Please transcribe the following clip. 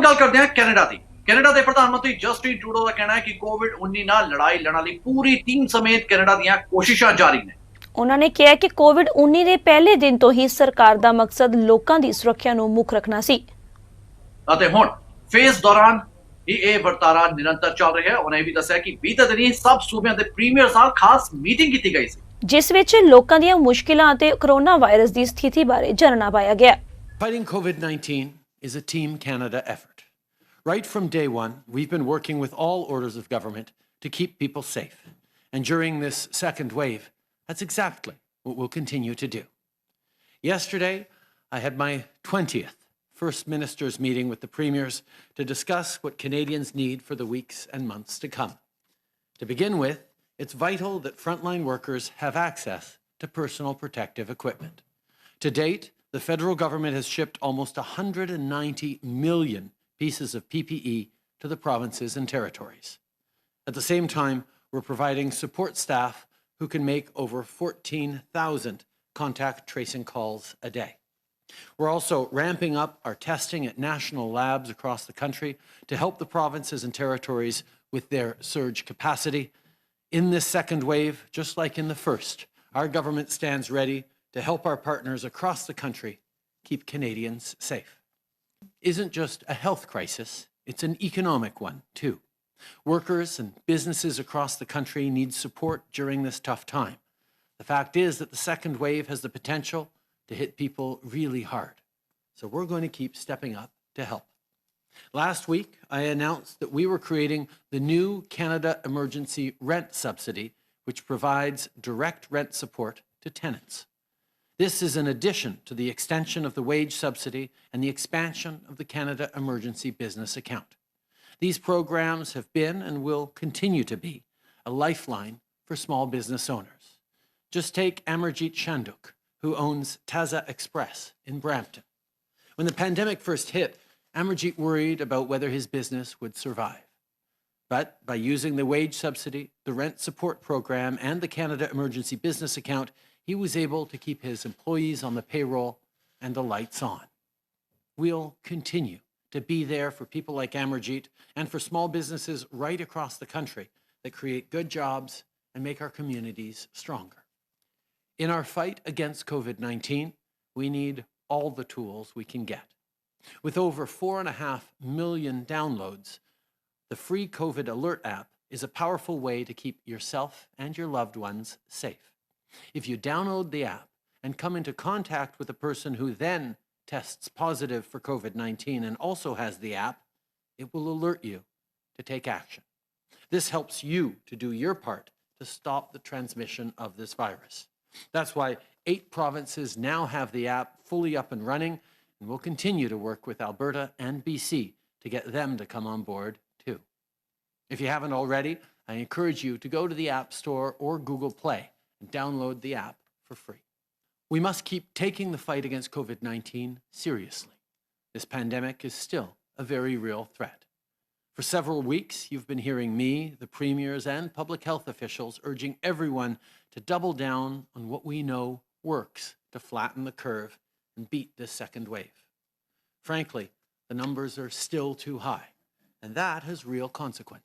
ਗੱਲ ਕਰਦੇ ਹਾਂ ਕੈਨੇਡਾ ਦੀ। ਕੈਨੇਡਾ ਦੇ ਪ੍ਰਧਾਨ ਮੰਤਰੀ ਜਸਟਿਨ ਟਰੂਡੋ ਦਾ ਕਹਿਣਾ ਹੈ ਕਿ ਕੋਵਿਡ-19 ਨਾਲ ਲੜਾਈ ਲੜਨ ਲਈ ਪੂਰੀ ਟੀਮ ਸਮੇਤ ਕੈਨੇਡਾ ਦੀਆਂ ਕੋਸ਼ਿਸ਼ਾਂ ਜਾਰੀ ਨੇ। ਉਹਨਾਂ ਨੇ ਕਿਹਾ ਕਿ ਕੋਵਿਡ-19 ਦੇ ਪਹਿਲੇ ਦਿਨ ਤੋਂ ਹੀ ਸਰਕਾਰ ਦਾ ਮਕਸਦ ਲੋਕਾਂ ਦੀ ਸੁਰੱਖਿਆ ਨੂੰ ਮੁੱਖ ਰੱਖਣਾ ਸੀ ਅਤੇ ਹੁਣ ਫੇਸ ਦੌਰਾਨ ਹੀ ਇਹ ਵਰਤਾਰਾ ਨਿਰੰਤਰ ਚੱਲ ਰਿਹਾ ਹੈ। ਉਹਨੇ ਇਹ ਵੀ ਦੱਸਿਆ ਕਿ ਬੀਤੇ ਦਿਨੀ ਸਭ ਸੂਬਿਆਂ ਦੇ ਪ੍ਰੀਮੀਅਰ ਨਾਲ ਖਾਸ ਮੀਟਿੰਗ ਕੀਤੀ ਗਈ ਸੀ, ਜਿਸ ਵਿੱਚ ਲੋਕਾਂ ਦੀਆਂ ਮੁਸ਼ਕਿਲਾਂ ਅਤੇ ਕੋਰੋਨਾ ਵਾਇਰਸ ਦੀ ਸਥਿਤੀ ਬਾਰੇ ਜਾਣਨਾ ਪਾਇਆ ਗਿਆ। Fighting COVID-19 is a Team Canada effort. Right from day one, we've been working with all orders of government to keep people safe. And during this second wave, that's exactly what we'll continue to do. Yesterday, I had my 20th First Minister's meeting with the Premiers to discuss what Canadians need for the weeks and months to come. To begin with, it's vital that frontline workers have access to personal protective equipment. To date, the federal government has shipped almost 190 million pieces of PPE to the provinces and territories. At the same time, we're providing support staff who can make over 14,000 contact tracing calls a day. We're also ramping up our testing at national labs across the country to help the provinces and territories with their surge capacity. In this second wave, just like in the first, our government stands ready to help our partners across the country keep Canadians safe. Isn't just a health crisis, it's an economic one too. Workers and businesses across the country need support during this tough time. The fact is that the second wave has the potential to hit people really hard. So we're going to keep stepping up to help. Last week, I announced that we were creating the new Canada Emergency Rent Subsidy, which provides direct rent support to tenants. This is in addition to the extension of the wage subsidy and the expansion of the Canada Emergency Business Account. These programs have been and will continue to be a lifeline for small business owners. Just take Amarjeet Shanduk, who owns Taza Express in Brampton. When the pandemic first hit, Amarjeet worried about whether his business would survive. But by using the wage subsidy, the rent support program, and the Canada Emergency Business Account, he was able to keep his employees on the payroll and the lights on. We'll continue to be there for people like Amarjeet and for small businesses right across the country that create good jobs and make our communities stronger. In our fight against COVID-19, we need all the tools we can get. With over 4.5 million downloads, the free COVID Alert app is a powerful way to keep yourself and your loved ones safe. If you download the app and come into contact with a person who then tests positive for COVID-19 and also has the app, it will alert you to take action. This helps you to do your part to stop the transmission of this virus. That's why 8 provinces now have the app fully up and running, and we'll continue to work with Alberta and BC to get them to come on board too. If you haven't already, I encourage you to go to the App Store or Google Play and download the app for free. We must keep taking the fight against COVID-19 seriously. This pandemic is still a very real threat. For several weeks, you've been hearing me, the premiers, and public health officials urging everyone to double down on what we know works to flatten the curve and beat this second wave. Frankly, the numbers are still too high, and that has real consequences.